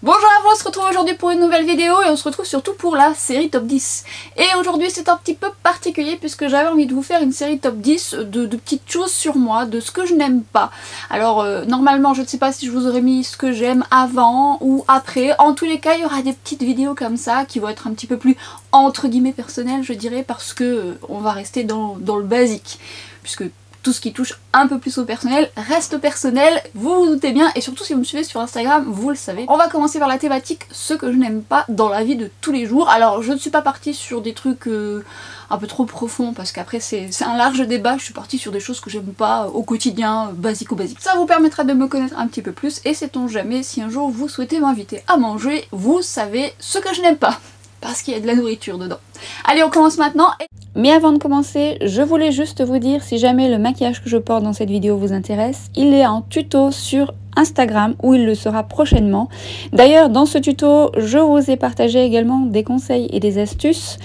Bonjour à vous, on se retrouve aujourd'hui pour une nouvelle vidéo et on se retrouve surtout pour la série top 10. Et aujourd'hui c'est un petit peu particulier puisque j'avais envie de vous faire une série top 10 de petites choses sur moi, de ce que je n'aime pas. Alors normalement je ne sais pas si je vous aurais mis ce que j'aime avant ou après. En tous les cas il y aura des petites vidéos comme ça qui vont être un petit peu plus entre guillemets personnelles je dirais, parce que on va rester dans le basique. Puisque tout ce qui touche un peu plus au personnel reste personnel, vous vous doutez bien, et surtout si vous me suivez sur Instagram, vous le savez. On va commencer par la thématique, ce que je n'aime pas dans la vie de tous les jours. Alors je ne suis pas partie sur des trucs un peu trop profonds, parce qu'après c'est un large débat, je suis partie sur des choses que j'aime pas au quotidien, basique. Ça vous permettra de me connaître un petit peu plus, et sait-on jamais, si un jour vous souhaitez m'inviter à manger, vous savez ce que je n'aime pas. Parce qu'il y a de la nourriture dedans. Allez, on commence maintenant. Mais avant de commencer, je voulais juste vous dire, si jamais le maquillage que je porte dans cette vidéo vous intéresse, il est en tuto sur Instagram où il le sera prochainement. D'ailleurs, dans ce tuto, je vous ai partagé également des conseils et des astuces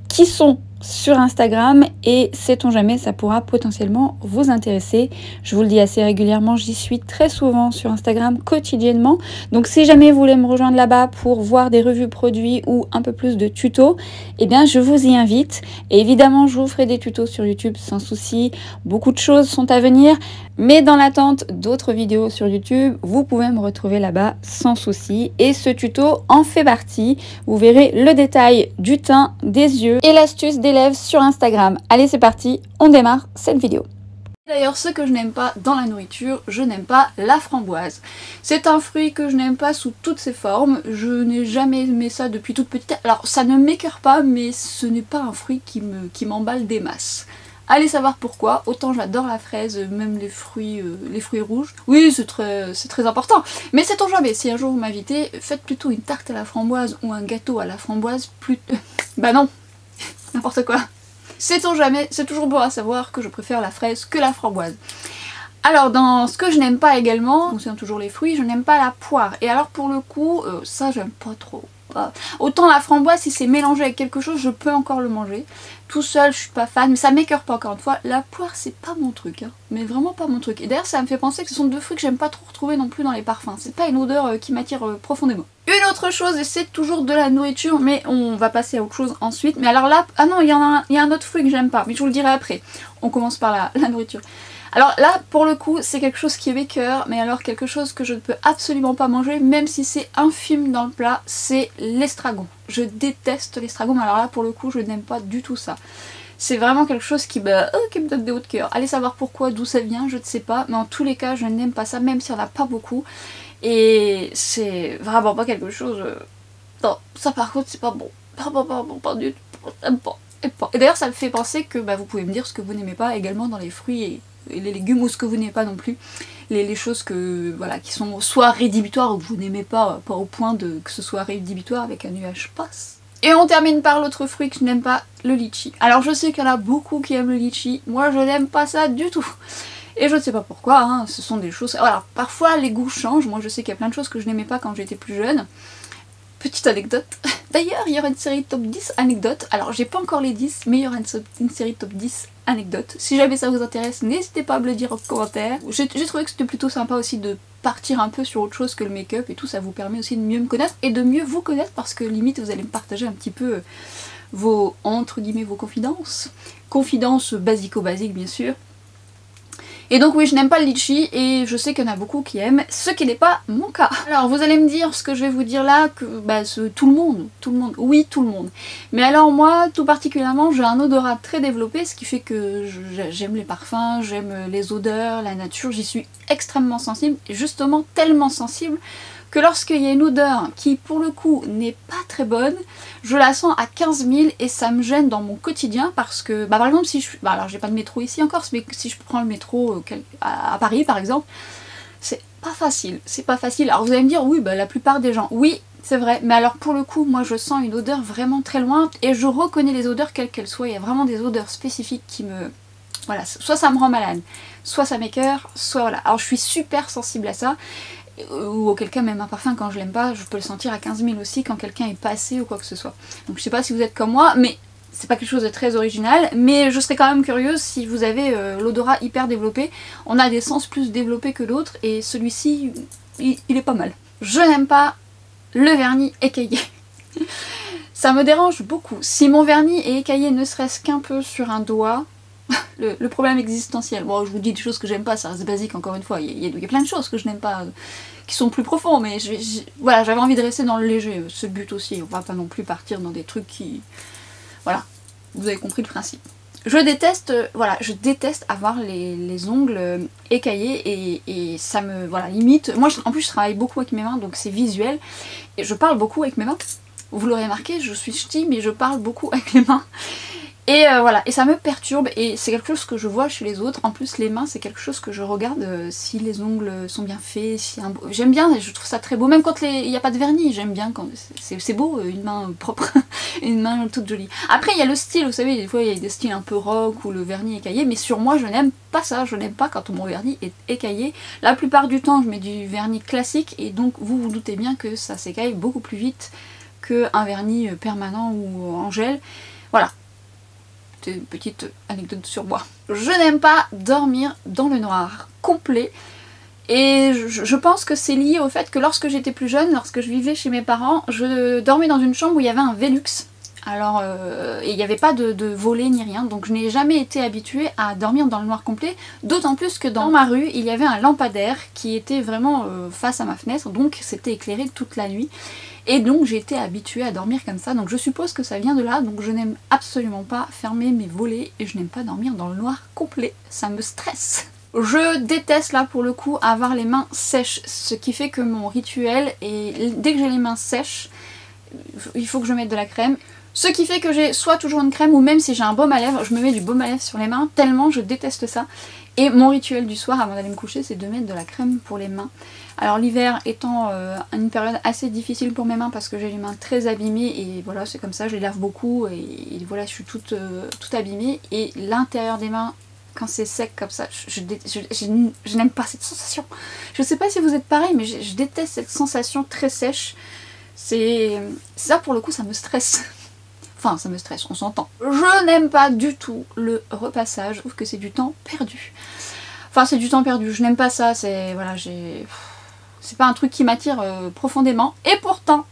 qui sont sur Instagram, et sait-on jamais, ça pourra potentiellement vous intéresser. Je vous le dis assez régulièrement, j'y suis très souvent sur Instagram, quotidiennement. Donc si jamais vous voulez me rejoindre là-bas pour voir des revues produits ou un peu plus de tutos, eh bien je vous y invite. Et évidemment, je vous ferai des tutos sur YouTube sans souci. Beaucoup de choses sont à venir, mais dans l'attente d'autres vidéos sur YouTube, vous pouvez me retrouver là-bas sans souci. Et ce tuto en fait partie. Vous verrez le détail du teint, des yeux et l'astuce des lèvres sur Instagram. Allez, c'est parti, on démarre cette vidéo. D'ailleurs, ce que je n'aime pas dans la nourriture, je n'aime pas la framboise. C'est un fruit que je n'aime pas sous toutes ses formes. Je n'ai jamais aimé ça depuis toute petite. Alors ça ne m'écœure pas, mais ce n'est pas un fruit qui m'emballe des masses. Allez savoir pourquoi. Autant j'adore la fraise, même les fruits rouges. Oui, c'est très important. Mais sait-on jamais, si un jour vous m'invitez, faites plutôt une tarte à la framboise ou un gâteau à la framboise plutôt... Bah non, n'importe quoi. Sait-on jamais, c'est toujours bon à savoir que je préfère la fraise que la framboise. Alors dans ce que je n'aime pas également, concernant toujours les fruits, je n'aime pas la poire. Et alors pour le coup, ça j'aime pas trop. Autant la framboise, si c'est mélangé avec quelque chose, je peux encore le manger. Tout seul, je suis pas fan, mais ça m'écœure pas encore une fois. La poire, c'est pas mon truc, hein. Mais vraiment pas mon truc. Et d'ailleurs, ça me fait penser que ce sont deux fruits que j'aime pas trop retrouver non plus dans les parfums. C'est pas une odeur qui m'attire profondément. Une autre chose, et c'est toujours de la nourriture, mais on va passer à autre chose ensuite. Mais alors là, ah non, il y a un autre fruit que j'aime pas, mais je vous le dirai après. On commence par la nourriture. Alors là, pour le coup, c'est quelque chose qui m'écœure, mais alors quelque chose que je ne peux absolument pas manger, même si c'est infime dans le plat, c'est l'estragon. Je déteste l'estragon, mais alors là, pour le coup, je n'aime pas du tout ça. C'est vraiment quelque chose qui me donne des hauts de cœur. Allez savoir pourquoi, d'où ça vient, je ne sais pas, mais en tous les cas, je n'aime pas ça, même s'il n'y en a pas beaucoup. Et c'est vraiment pas quelque chose... Non, ça par contre, c'est pas bon. Pas du tout, j'aime pas. Et d'ailleurs, ça me fait penser que vous pouvez me dire ce que vous n'aimez pas également dans les fruits et les légumes, ou ce que vous n'aimez pas non plus, les choses que voilà qui sont soit rédhibitoires ou que vous n'aimez pas au point de que ce soit rédhibitoire avec un nuage passe. Et on termine par l'autre fruit que je n'aime pas, le litchi. Alors je sais qu'il y en a beaucoup qui aiment le litchi, moi je n'aime pas ça du tout. Et je ne sais pas pourquoi, hein, ce sont des choses... Alors parfois les goûts changent, moi je sais qu'il y a plein de choses que je n'aimais pas quand j'étais plus jeune. Petite anecdote. D'ailleurs, il y aura une série top 10 anecdotes. Alors, j'ai pas encore les 10, mais il y aura une série top 10 anecdotes. Si jamais ça vous intéresse, n'hésitez pas à me le dire en commentaire. J'ai trouvé que c'était plutôt sympa aussi de partir un peu sur autre chose que le make-up et tout. Ça vous permet aussi de mieux me connaître et de mieux vous connaître, parce que limite, vous allez me partager un petit peu vos, entre guillemets, vos confidences. Confidences basico-basiques, bien sûr. Et donc oui, je n'aime pas le litchi, et je sais qu'il y en a beaucoup qui aiment, ce qui n'est pas mon cas. Alors vous allez me dire, ce que je vais vous dire là, que tout le monde, oui tout le monde. Mais alors moi, tout particulièrement, j'ai un odorat très développé, ce qui fait que j'aime les parfums, j'aime les odeurs, la nature, j'y suis extrêmement sensible, et justement tellement sensible que lorsqu'il y a une odeur qui pour le coup n'est pas très bonne, je la sens à 15 000 et ça me gêne dans mon quotidien, parce que par exemple si je... alors j'ai pas de métro ici en Corse, mais si je prends le métro à Paris par exemple, c'est pas facile, Alors vous allez me dire oui la plupart des gens, oui c'est vrai, mais alors pour le coup moi je sens une odeur vraiment très loin et je reconnais les odeurs quelles qu'elles soient. Il y a vraiment des odeurs spécifiques qui me... Voilà, soit ça me rend malade, soit ça m'écœure, soit voilà. Alors je suis super sensible à ça. Ou auquel cas même un parfum, quand je l'aime pas, je peux le sentir à 15 000 aussi quand quelqu'un est passé ou quoi que ce soit. Donc je sais pas si vous êtes comme moi, mais c'est pas quelque chose de très original, mais je serais quand même curieuse si vous avez l'odorat hyper développé. On a des sens plus développés que d'autres et celui-ci il est pas mal. Je n'aime pas le vernis écaillé. Ça me dérange beaucoup. Si mon vernis est écaillé ne serait-ce qu'un peu sur un doigt, le problème existentiel. Bon, je vous dis des choses que j'aime pas, ça reste basique encore une fois. Il y a plein de choses que je n'aime pas, qui sont plus profonds, mais voilà, j'avais envie de rester dans le léger. Ce but aussi, on va pas non plus partir dans des trucs qui... Voilà, vous avez compris le principe. Je déteste, voilà, je déteste avoir les ongles écaillés et ça me, voilà, limite. Moi, en plus, je travaille beaucoup avec mes mains, donc c'est visuel. Et je parle beaucoup avec mes mains. Vous l'aurez remarqué, je suis ch'ti, mais je parle beaucoup avec les mains. Et voilà, et ça me perturbe et c'est quelque chose que je vois chez les autres. En plus les mains c'est quelque chose que je regarde si les ongles sont bien faits, si j'aime bien, je trouve ça très beau, même quand il n'y a pas de vernis, j'aime bien quand c'est beau, une main propre, une main toute jolie. Après il y a le style, vous savez, des fois il y a des styles un peu rock où le vernis est écaillé, mais sur moi je n'aime pas ça, je n'aime pas quand mon vernis est écaillé. La plupart du temps je mets du vernis classique et donc vous vous doutez bien que ça s'écaille beaucoup plus vite qu'un vernis permanent ou en gel. Voilà. Une petite anecdote sur moi. Je n'aime pas dormir dans le noir complet et je pense que c'est lié au fait que lorsque j'étais plus jeune, lorsque je vivais chez mes parents, je dormais dans une chambre où il y avait un Velux. Alors, il n'y avait pas de volet ni rien, donc je n'ai jamais été habituée à dormir dans le noir complet, d'autant plus que dans ma rue, il y avait un lampadaire qui était vraiment face à ma fenêtre, donc c'était éclairé toute la nuit. Et donc j'ai été habituée à dormir comme ça, donc je suppose que ça vient de là, donc je n'aime absolument pas fermer mes volets et je n'aime pas dormir dans le noir complet, ça me stresse. Je déteste là pour le coup avoir les mains sèches, ce qui fait que mon rituel est dès que j'ai les mains sèches, il faut que je mette de la crème. Ce qui fait que j'ai soit toujours une crème ou même si j'ai un baume à lèvres, je me mets du baume à lèvres sur les mains tellement je déteste ça. Et mon rituel du soir avant d'aller me coucher c'est de mettre de la crème pour les mains. Alors l'hiver étant une période assez difficile pour mes mains parce que j'ai les mains très abîmées et voilà c'est comme ça, je les lave beaucoup et voilà je suis toute abîmée et l'intérieur des mains quand c'est sec comme ça, je n'aime pas cette sensation. Je sais pas si vous êtes pareil mais je déteste cette sensation très sèche. C'est ça pour le coup ça me stresse. Enfin ça me stresse, on s'entend. Je n'aime pas du tout le repassage, je trouve que c'est du temps perdu. Enfin c'est du temps perdu, je n'aime pas ça, c'est voilà c'est pas un truc qui m'attire profondément. Et pourtant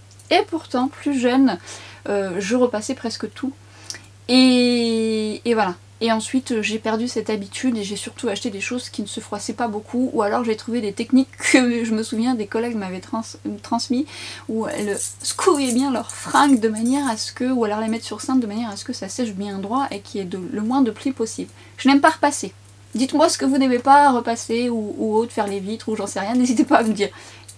plus jeune, je repassais presque tout. Et voilà. Et ensuite j'ai perdu cette habitude et j'ai surtout acheté des choses qui ne se froissaient pas beaucoup ou alors j'ai trouvé des techniques que je me souviens des collègues m'avaient transmis où elles secouaient bien leurs fringues de manière à ce que, ou alors les mettre sur cintre de manière à ce que ça sèche bien droit et qu'il y ait le moins de plis possible. Je n'aime pas repasser. Dites-moi ce que vous n'aimez pas repasser ou autre, faire les vitres ou j'en sais rien, n'hésitez pas à me dire.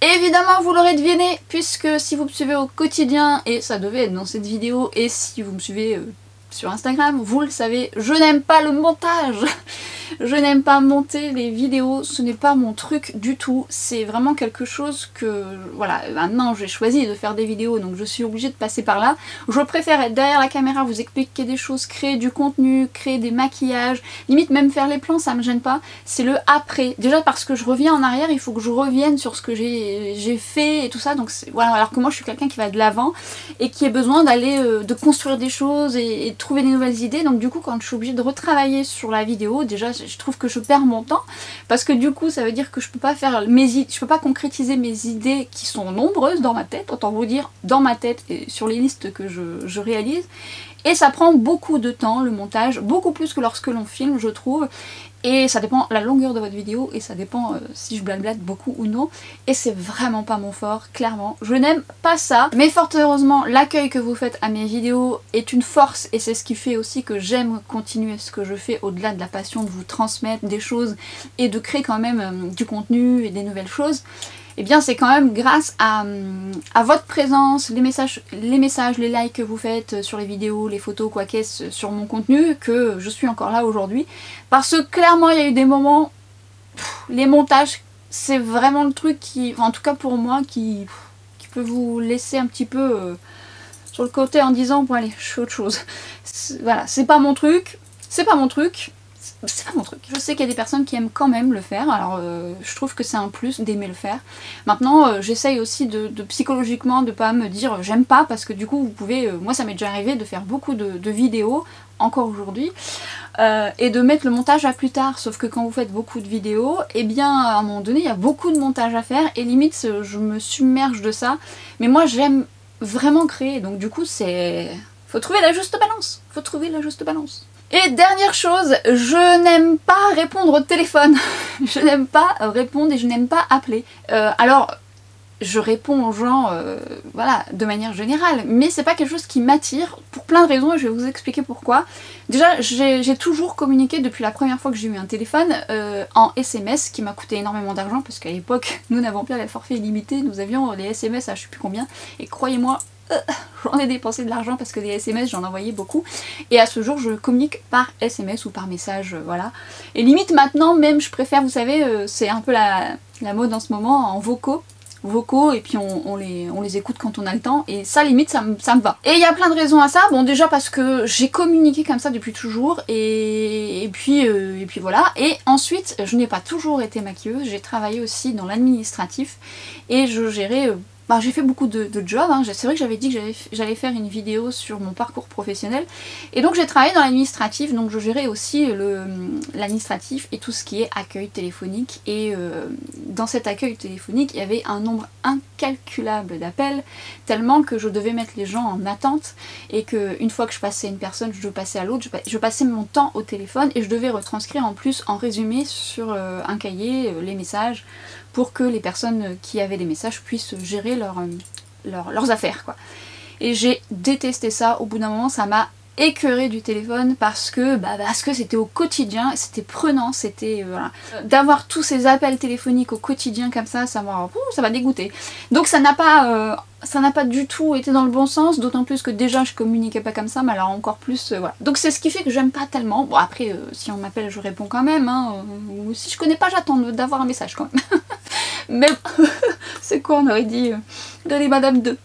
Évidemment vous l'aurez deviné puisque si vous me suivez au quotidien, et ça devait être dans cette vidéo, et si vous me suivez sur Instagram, vous le savez, je n'aime pas le montage. Je n'aime pas monter les vidéos, ce n'est pas mon truc du tout. C'est vraiment quelque chose que, voilà, maintenant j'ai choisi de faire des vidéos donc je suis obligée de passer par là. Je préfère être derrière la caméra, vous expliquer des choses, créer du contenu, créer des maquillages, limite même faire les plans, ça me gêne pas. C'est le après. Déjà parce que je reviens en arrière, il faut que je revienne sur ce que j'ai fait et tout ça. Donc voilà, alors que moi je suis quelqu'un qui va de l'avant et qui a besoin d'aller, de construire des choses et de trouver des nouvelles idées. Donc du coup quand je suis obligée de retravailler sur la vidéo, déjà je trouve que je perds mon temps parce que du coup ça veut dire que je peux pas faire je peux pas concrétiser mes idées qui sont nombreuses dans ma tête, autant vous dire dans ma tête et sur les listes que je réalise, et ça prend beaucoup de temps le montage, beaucoup plus que lorsque l'on filme je trouve, et ça dépend la longueur de votre vidéo et ça dépend si je blablate beaucoup ou non, et c'est vraiment pas mon fort, clairement je n'aime pas ça, mais fort heureusement l'accueil que vous faites à mes vidéos est une force et c'est ce qui fait aussi que j'aime continuer ce que je fais au-delà de la passion de vous transmettre des choses et de créer quand même du contenu et des nouvelles choses. Et bien c'est quand même grâce à votre présence, les messages, les likes que vous faites sur les vidéos, les photos, quoi qu'est-ce, sur mon contenu, que je suis encore là aujourd'hui. Parce que clairement il y a eu des moments, les montages, c'est vraiment le truc qui, en tout cas pour moi, qui peut vous laisser un petit peu sur le côté en disant bon allez, je fais autre chose. Voilà, c'est pas mon truc, c'est pas mon truc. Je sais qu'il y a des personnes qui aiment quand même le faire, alors je trouve que c'est un plus d'aimer le faire. Maintenant j'essaye aussi de psychologiquement de pas me dire j'aime pas, parce que du coup vous pouvez, moi ça m'est déjà arrivé de faire beaucoup de vidéos, encore aujourd'hui, et de mettre le montage à plus tard, sauf que quand vous faites beaucoup de vidéos, et bien à un moment donné il y a beaucoup de montage à faire, et limite je me submerge de ça, mais moi j'aime vraiment créer, donc du coup c'est... faut trouver la juste balance, faut trouver la juste balance. Et dernière chose, je n'aime pas répondre au téléphone. Je n'aime pas répondre et je n'aime pas appeler. Alors, je réponds aux gens, voilà, de manière générale, mais c'est pas quelque chose qui m'attire pour plein de raisons et je vais vous expliquer pourquoi. Déjà, j'ai toujours communiqué depuis la première fois que j'ai eu un téléphone en SMS, qui m'a coûté énormément d'argent parce qu'à l'époque, nous n'avons pas les forfaits illimités, nous avions les SMS à je sais plus combien, et croyez-moi, j'en ai dépensé de l'argent parce que des SMS j'en envoyais beaucoup, et à ce jour je communique par SMS ou par message, voilà. Et limite maintenant même je préfère, vous savez, c'est un peu la mode en ce moment, en vocaux, et puis on les écoute quand on a le temps, et ça limite ça me va. Et il y a plein de raisons à ça. Bon, déjà parce que j'ai communiqué comme ça depuis toujours, et puis voilà. Et ensuite je n'ai pas toujours été maquilleuse, j'ai travaillé aussi dans l'administratif et je gérais... bah, j'ai fait beaucoup de jobs, hein. C'est vrai que j'avais dit que j'allais faire une vidéo sur mon parcours professionnel, et donc j'ai travaillé dans l'administratif, donc je gérais aussi l'administratif et tout ce qui est accueil téléphonique, et dans cet accueil téléphonique il y avait un nombre incalculable d'appels, tellement que je devais mettre les gens en attente, et qu'une fois que je passais une personne, je passais à l'autre, je passais mon temps au téléphone, et je devais retranscrire en plus en résumé sur un cahier les messages, pour que les personnes qui avaient des messages puissent gérer leurs affaires, quoi. Et j'ai détesté ça. Au bout d'un moment ça m'a écœurée du téléphone, parce que c'était au quotidien, c'était prenant, c'était voilà. D'avoir tous ces appels téléphoniques au quotidien comme ça m'a dégoûté. Donc ça n'a pas du tout été dans le bon sens, d'autant plus que déjà je communiquais pas comme ça, mais alors encore plus, voilà. Donc c'est ce qui fait que j'aime pas tellement. Bon après, si on m'appelle je réponds quand même, hein, ou si je connais pas j'attends d'avoir un message quand même. Mais c'est quoi, on aurait dit de les Madame 2.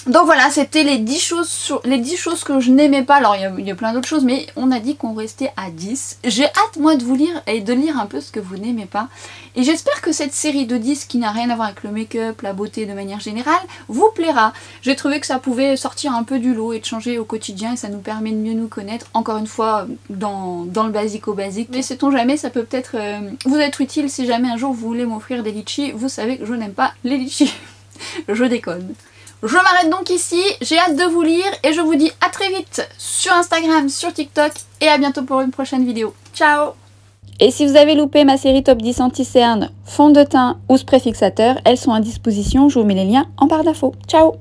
Donc voilà, c'était les 10 choses que je n'aimais pas. Alors il y a plein d'autres choses, mais on a dit qu'on restait à 10. J'ai hâte moi de vous lire et de lire un peu ce que vous n'aimez pas. Et j'espère que cette série de 10 qui n'a rien à voir avec le make-up, la beauté de manière générale, vous plaira. J'ai trouvé que ça pouvait sortir un peu du lot et de changer au quotidien, et ça nous permet de mieux nous connaître. Encore une fois, dans le basique-o-basique. Mais sait-on jamais, ça peut peut-être vous être utile si jamais un jour vous voulez m'offrir des litchis. Vous savez que je n'aime pas les litchis. Je déconne. Je m'arrête donc ici, j'ai hâte de vous lire et je vous dis à très vite sur Instagram, sur TikTok, et à bientôt pour une prochaine vidéo. Ciao! Et si vous avez loupé ma série top 10 anti-cerne, fond de teint ou spray fixateur, elles sont à disposition, je vous mets les liens en barre d'infos. Ciao!